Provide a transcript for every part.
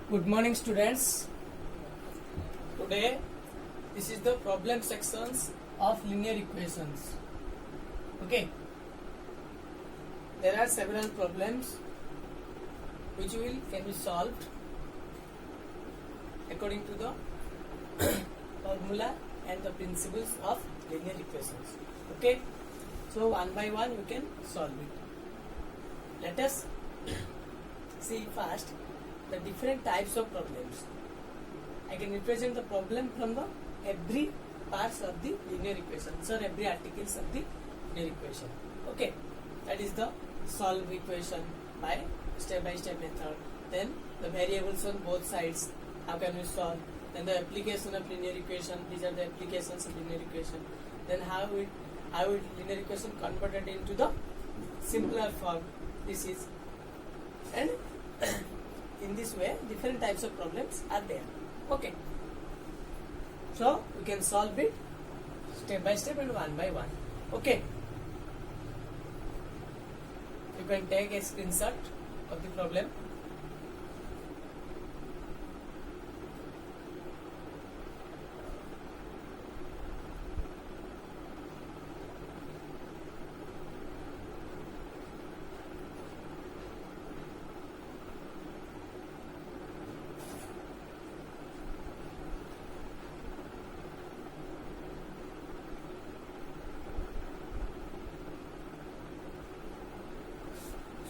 Good morning, students. Today, this is the problem sections of linear equations. Okay. There are several problems which can be solved according to the formula and the principles of linear equations. Okay. So one by one we can solve it. Let us see first the different types of problems. I can represent the problem from the every parts of the linear equations or every articles of the linear equation. Okay, that is the solve equation by step method. Then the variables on both sides, how can we solve? Then the application of linear equation, these are the applications of linear equation. Then how linear equation converted into the simpler form. This is, and in this way different types of problems are there. Okay, so we can solve it step by step and one by one. Okay, you can take a screenshot of the problem.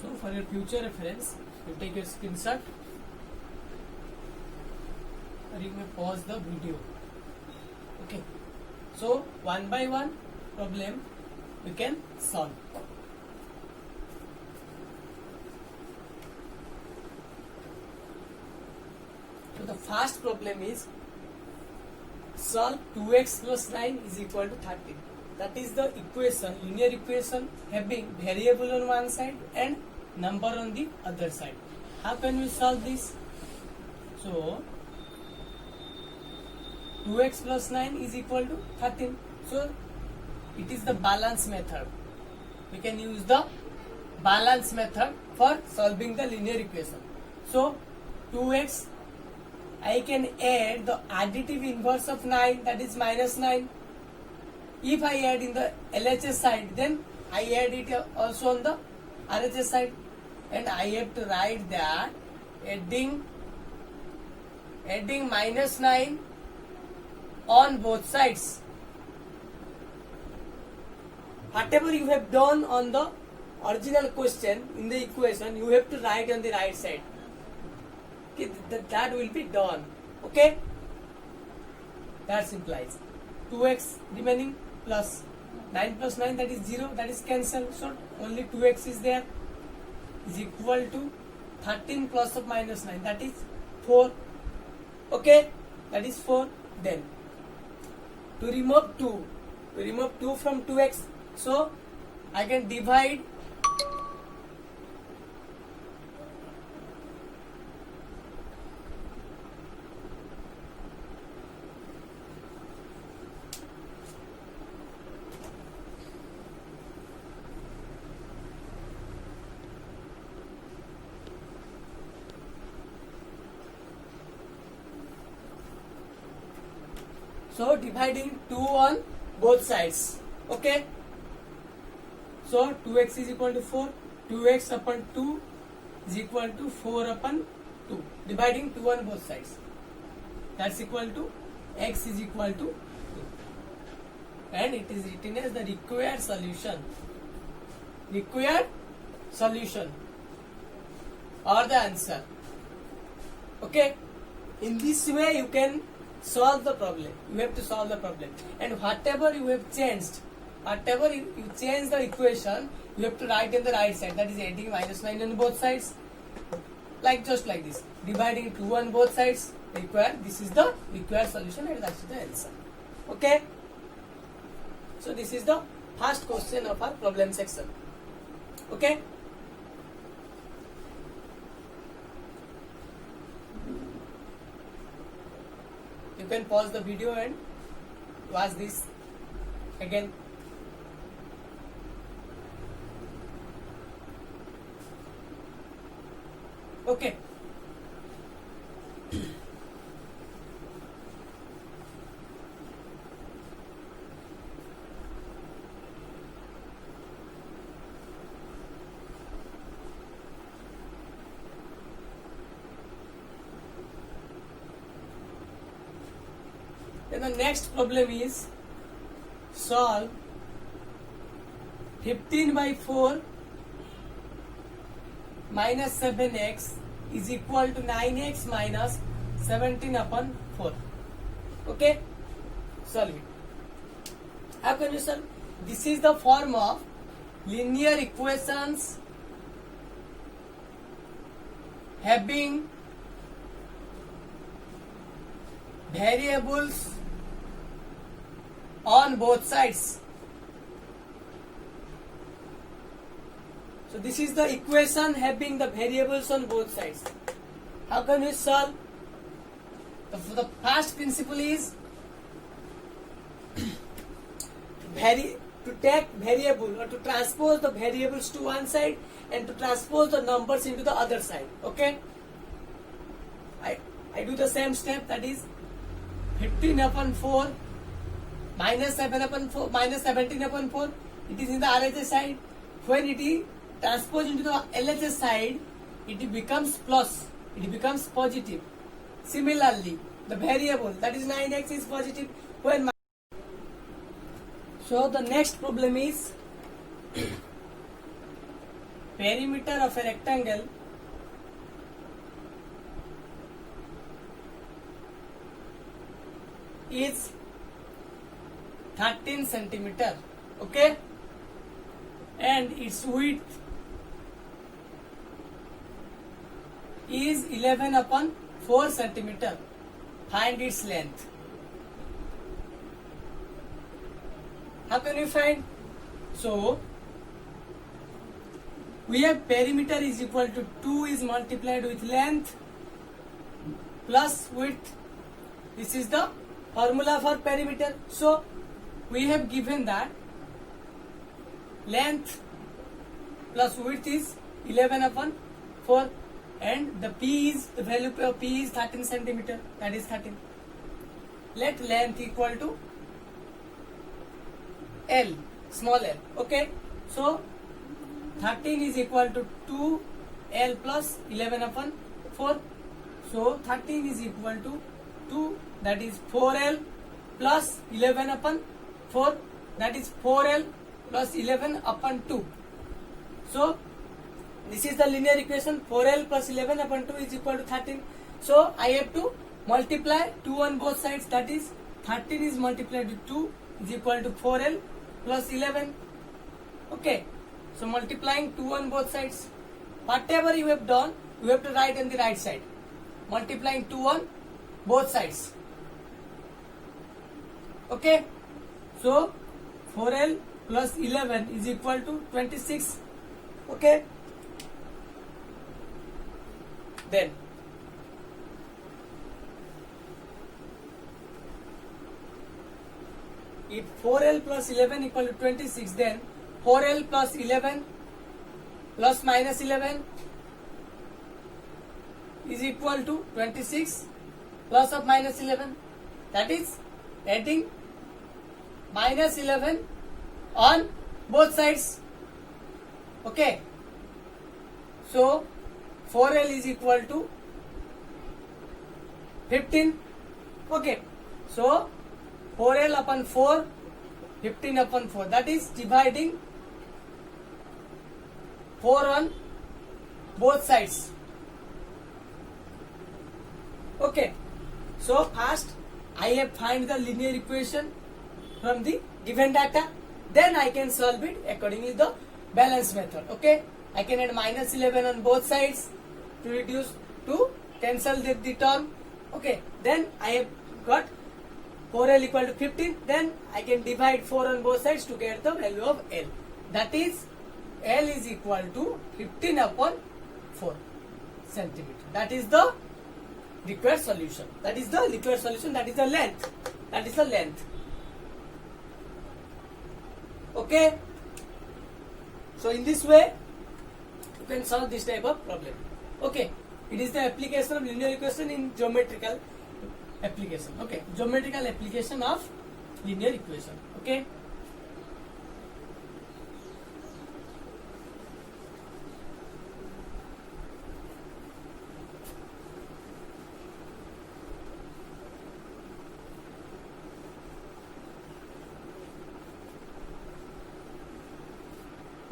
So for your future reference, you take a screenshot or you may pause the video. Okay, so one by one problem we can solve. So the first problem is solve 2x plus 9 is equal to 13. That is the equation, linear equation having variable on one side and number on the other side. How can we solve this? So 2x plus 9 is equal to 13. So it is the balance method. We can use the balance method for solving the linear equation. So 2x, I can add the additive inverse of 9, that is minus 9. If I add in the LHS side, then I add it also on the RHS side, and I have to write that adding minus 9 on both sides. Whatever you have done on the original question in the equation, you have to write on the right side. Okay, that will be done. Okay, that implies 2x remaining plus 9 plus 9, that is 0, that is cancelled. So only 2x is there, is equal to 13 plus of minus 9, that is 4. Okay, that is 4. Then to remove 2 from 2x, so I can divide dividing 2 on both sides. Okay, so 2x is equal to 4, 2x upon 2 is equal to 4 upon 2, dividing 2 on both sides, that's equal to x is equal to 2, and it is written as the required solution or the answer. Okay, in this way you can solve the problem. You have to solve the problem, and whatever you have changed, whatever you change the equation, you have to write in the right side, that is adding minus 9 on both sides, like just like this, dividing 2 on both sides, required. This is the required solution and that's the answer. Okay, so this is the first question of our problem section. Okay, you can pause the video and watch this again. Okay, Then the next problem is solve 15 by 4 minus 7x is equal to 9x minus 17 upon 4. Okay, solve it. How can you solve? This is the form of linear equations having variables on both sides. So this is the equation having the variables on both sides. How can we solve? The first principle is to take variable or to transpose the variables to one side and to transpose the numbers into the other side. Okay, I do the same step, that is 15 upon 4 minus 7 upon 4 minus 17 upon 4. It is in the RHS side. When it is transposed into the LHS side, it becomes plus, it becomes positive. Similarly, the variable, that is 9x, is positive when. So the next problem is perimeter of a rectangle is 13 centimeter. Okay, and its width is 11 upon 4 centimeter. Find its length. How can you find? So we have perimeter is equal to 2 is multiplied with length plus width. This is the formula for perimeter. So we have given that length plus width is 11 upon 4 and the value of P is 13 centimeter, that is 13. Let length equal to L, small l. Okay, so 13 is equal to 2L plus 11 upon 4. So 13 is equal to 2, that is 4L plus 11 upon 4, that is 4L plus 11 upon 2. So this is the linear equation. 4L plus 11 upon 2 is equal to 13. So I have to multiply 2 on both sides, that is 13 is multiplied with 2 is equal to 4L plus 11. Okay, so multiplying 2 on both sides. Whatever you have done, you have to write on the right side. Multiplying 2 on both sides. Okay, so 4L plus 11 is equal to 26. Okay, then if 4L plus 11 equal to 26, then 4L plus 11 plus minus 11 is equal to 26 plus of minus 11, that is adding minus 11 on both sides. Okay, so 4L is equal to 15. Okay, so 4L upon 4, 15 upon 4, that is dividing 4 on both sides. Okay, so first I have find the linear equation from the given data, then I can solve it accordingly the balance method. Okay, I can add minus 11 on both sides to reduce to cancel the term. Okay, then I have got 4L equal to 15, then I can divide 4 on both sides to get the value of L, that is L is equal to 15 upon 4 centimeter. That is the required solution. That is the required solution. That is the length. That is the length. Okay. So in this way, you can solve this type of problem. Okay. It is the application of linear equation in geometrical application. Okay. Geometrical application of linear equation. Okay.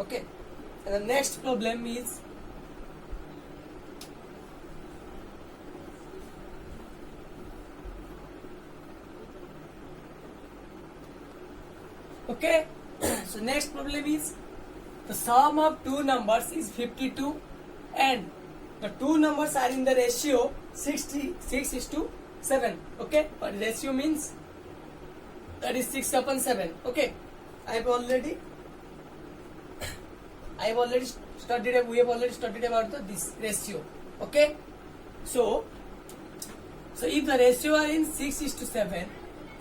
Okay, and the next problem is okay. So next problem is the sum of two numbers is 52 and the two numbers are in the ratio 6:7. Okay, but ratio means that is 6/7. Okay, I have already studied. We have already studied about this ratio. Okay, so if the ratio are in 6:7,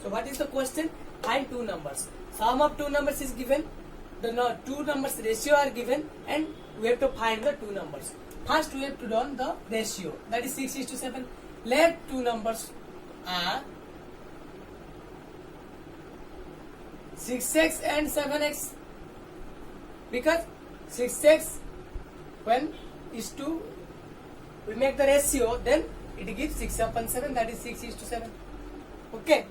so what is the question? Find two numbers. Sum of two numbers is given. The two numbers ratio are given, and we have to find the two numbers. First, we have to do the ratio. That is 6:7. Let two numbers are 6x and 7x, because 6x when is to we make the ratio, then it gives 6/7. That is 6:7. Okay,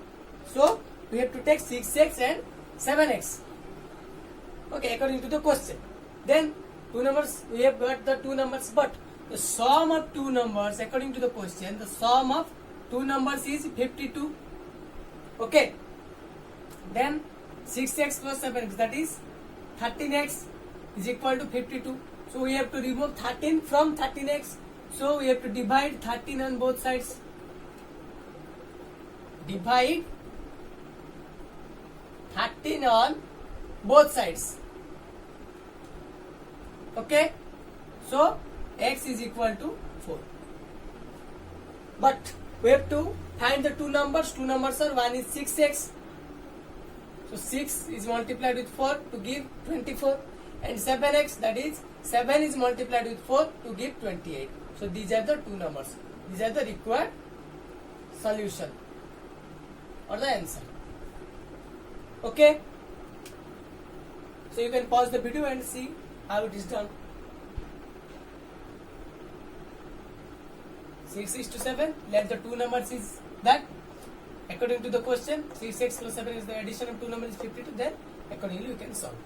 so we have to take 6x and 7x. Okay, according to the question. Then two numbers, we have got the two numbers, but the sum of two numbers, according to the question, the sum of two numbers is 52. Okay, then 6x plus 7x, that is 13x, is equal to 52. So we have to remove 13 from 13x. So we have to divide 13 on both sides. Divide 13 on both sides. Okay, so x is equal to 4. But we have to find the two numbers. Two numbers are, one is 6x. So 6 is multiplied with 4 to give 24. And 7x, that is 7 is multiplied with 4 to give 28. So these are the two numbers. These are the required solution or the answer. Okay. So you can pause the video and see how it is done. 6:7. Let the two numbers is that. According to the question, 6x plus 7 is the addition of two numbers is 52. Then accordingly you can solve.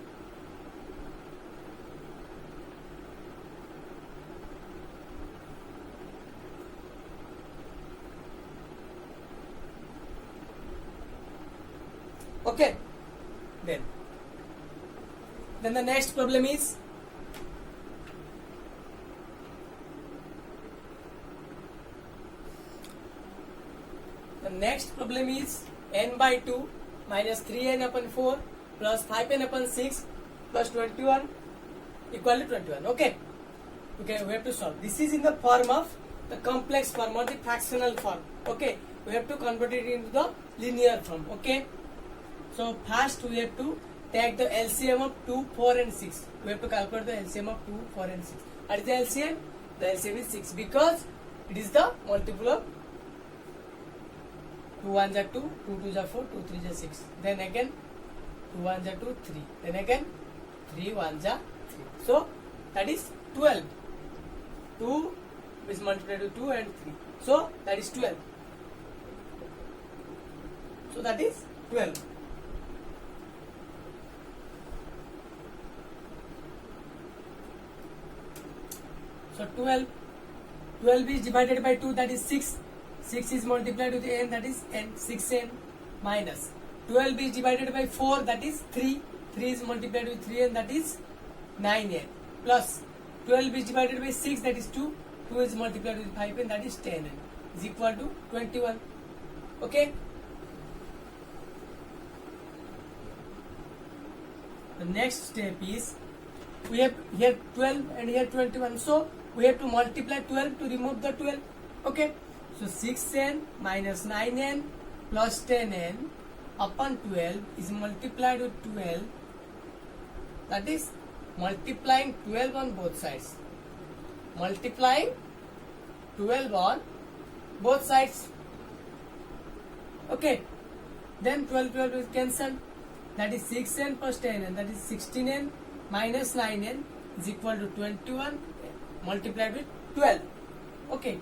Okay. Then the next problem is n by 2 minus 3n upon 4 plus 5n upon 6 plus 21 equal to 21. Okay, we have to solve. This is in the form of the complex form or the fractional form. Okay, we have to convert it into the linear form. Okay, so first we have to take the LCM of 2, 4 and 6. We have to calculate the LCM of 2, 4 and 6. What is the LCM? The LCM is 6 because it is the multiple of 2 1s are 2, 2 2s are 4, 2 3s are 6. Then again 2 1s are 2, 3. Then again 3 1s are 3. So that is 12. 2 is multiplied with 2 and 3. So that is 12. So that is 12. So 12 is divided by 2, that is 6. 6 is multiplied with n, that is n, 6n minus 12 is divided by 4, that is 3. 3 is multiplied with 3n, that is 9n plus 12 is divided by 6, that is 2. 2 is multiplied with 5n, that is 10n is equal to 21. Okay. The next step is we have here 12 and here 21. So we have to multiply 12 to remove the 12. Okay. So 6n minus 9n plus 10n upon 12 is multiplied with 12. That is multiplying 12 on both sides. Multiplying 12 on both sides. Okay. Then 12 is cancelled. That is 6n plus 10n. That is 16n minus 9n is equal to 21 multiplied with 12. Okay.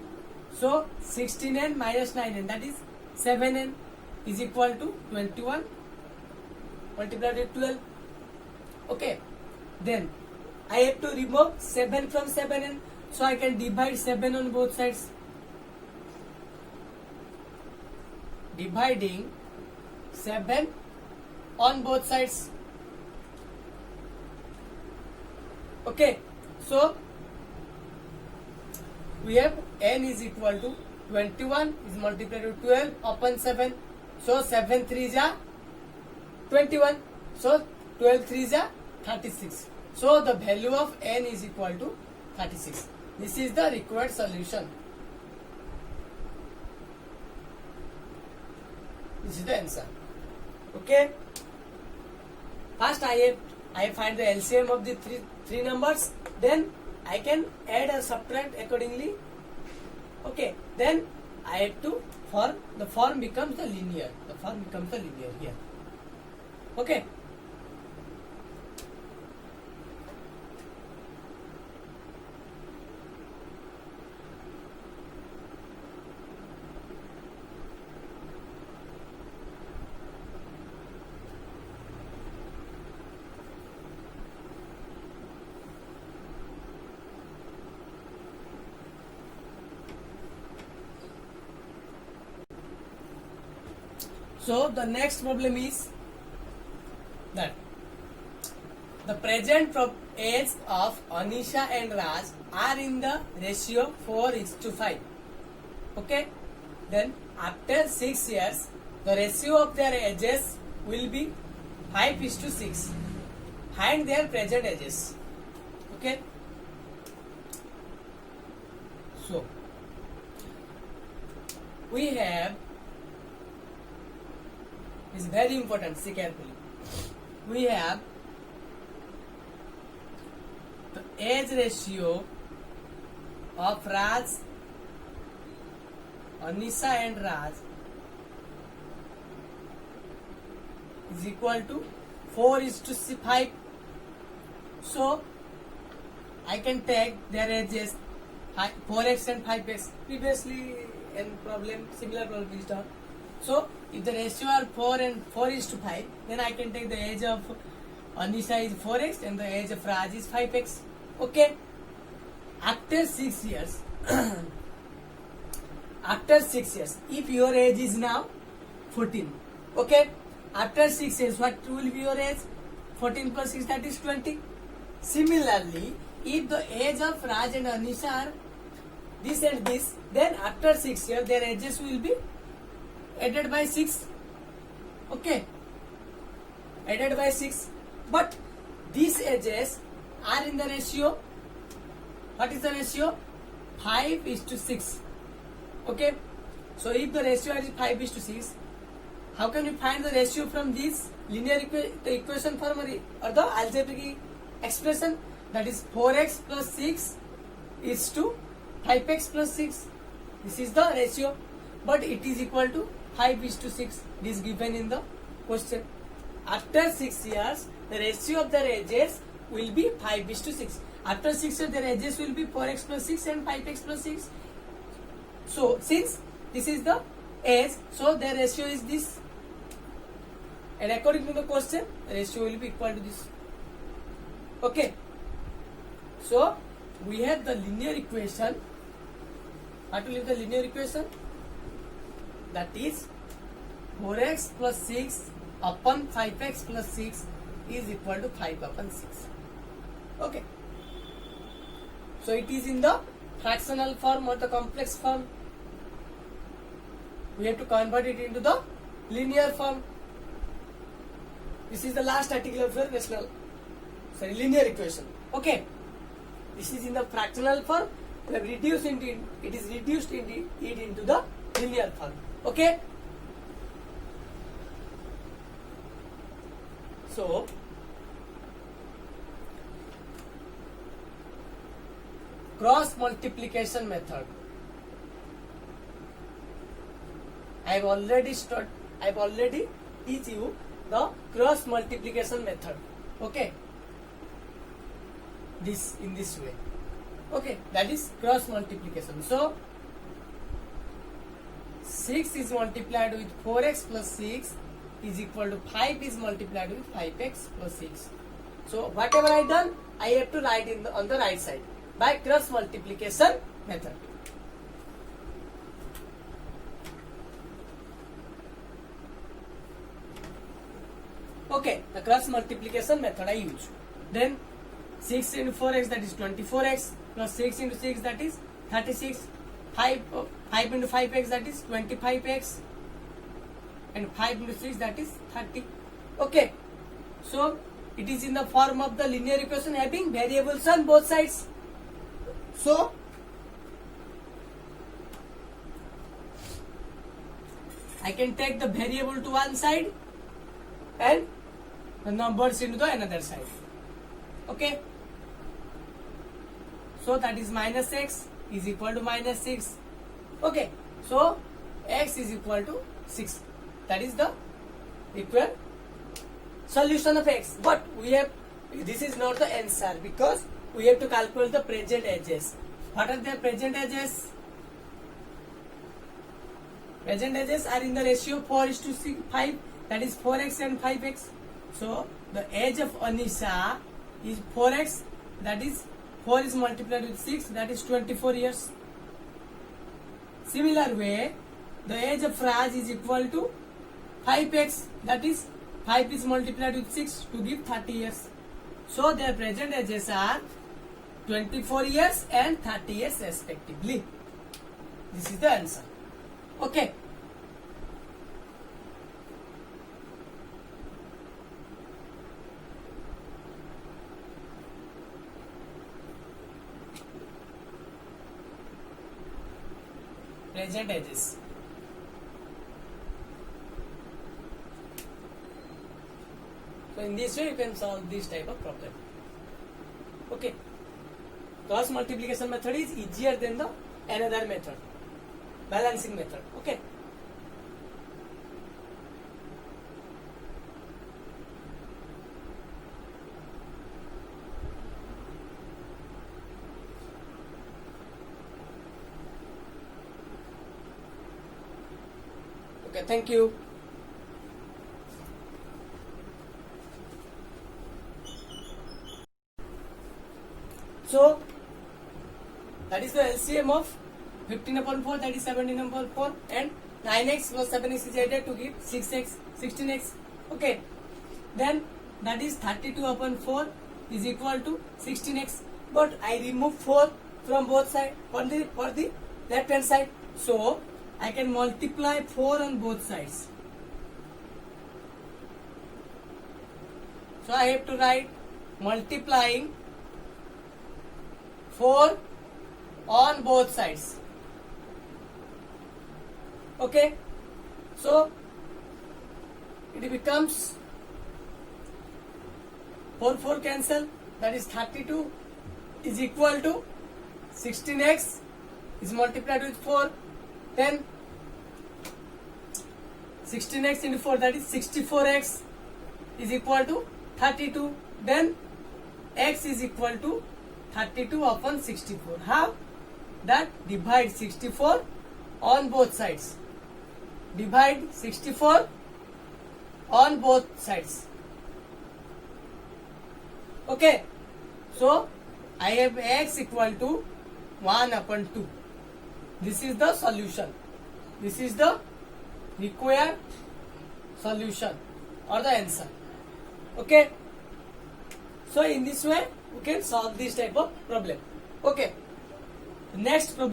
So 16n minus 9n, that is 7n is equal to 21 multiplied with 12. Okay. Then I have to remove 7 from 7n. So I can divide 7 on both sides. Dividing 7 on both sides. Okay, so we have n is equal to 21 is multiplied with 12 upon 7. So 7 3s are 21. So 12 3s are 36. So the value of n is equal to 36. This is the required solution. This is the answer. Okay. First I find the LCM of the three numbers. Then I can add or subtract accordingly. Okay. Then I have to the form becomes the linear. The form becomes the linear here. Okay. So the next problem is that the present age of Anisha and Raj are in the ratio 4:5. Okay. Then after 6 years, the ratio of their ages will be 5:6. Find their present ages. Okay. So we have is very important, see carefully. We have the age ratio of Raj, Anisha and Raj is equal to 4:5. So I can take their ages 4x and 5x. Previously in similar problem is done. So if the ratio are 4:5, then I can take the age of Anisha is 4x and the age of Raj is 5x. Okay. After 6 years, if your age is now 14, okay. After 6 years, what will be your age? 14 plus 6, that is 20. Similarly, if the age of Raj and Anisha are this and this, then after 6 years, their ages will be added by 6. Okay. Added by 6. But these ages are in the ratio. What is the ratio? 5:6. Okay. So if the ratio is 5:6, how can we find the ratio from this linear equation form or the algebraic expression? That is 4x plus 6 is to 5x plus 6. This is the ratio. But it is equal to 5:6. It is given in the question. After 6 years, the ratio of their ages will be 5:6. After 6 years, their ages will be 4x plus 6 and 5x plus 6. So, since this is the age, so their ratio is this. And according to the question, the ratio will be equal to this. Okay. So, we have the linear equation. What will be the linear equation? That is 4x plus 6 upon 5x plus 6 is equal to 5 upon 6. Okay. So it is in the fractional form or the complex form. We have to convert it into the linear form. This is the last article of your linear equation. Okay. This is in the fractional form. We have reduced into it is reduced into the linear form. Okay. So cross multiplication method. I have already teach you the cross multiplication method. Okay. In this way. Okay, that is cross multiplication. So 6 is multiplied with 4x plus 6 is equal to 5 is multiplied with 5x plus 6. So whatever I done, I have to write on the right side by cross multiplication method. Okay, the cross multiplication method I use. Then 6 into 4x, that is 24x, plus 6 into 6, that is 36. 5 into 5x, that is 25x, and 5 into 6, that is 30. Okay, so it is in the form of the linear equation having variables on both sides. So I can take the variable to one side and the numbers into the another side. Okay, so that is minus x is equal to minus 6. Okay, so x is equal to 6. That is the equal solution of x. But we have, this is not the answer because we have to calculate the present edges. What are the present edges? Present edges are in the ratio 4:5. That is 4x and 5x. So the age of Anisha is 4x. That is 4 is multiplied with 6. That is 24 years. Similar way, the age of Raj is equal to 5x. That is 5 is multiplied with 6 to give 30 years. So their present ages are 24 years and 30 years respectively. This is the answer. Okay. Present ages. So in this way you can solve this type of problem. Okay. Cross multiplication method is easier than the another method, balancing method. Okay. Okay, thank you. So that is the LCM of 15 upon 4, that is 17 upon 4, and 9x plus 7x is added to give 6x, 16x. Okay, then that is 32 upon 4 is equal to 16x. But I remove 4 from both sides for the left hand side, so I can multiply 4 on both sides. So I have to write multiplying 4 on both sides. Okay, so it becomes 4 cancel, that is 32 is equal to 16x is multiplied with 4, then 16x into 4, that is 64x is equal to 32, then x is equal to 32 upon 64. How? That divide 64 on both sides. Divide 64 on both sides. Okay. So I have x equal to 1 upon 2. This is the solution. This is the required solution or the answer. Okay. So in this way we can solve this type of problem. Okay. Next problem.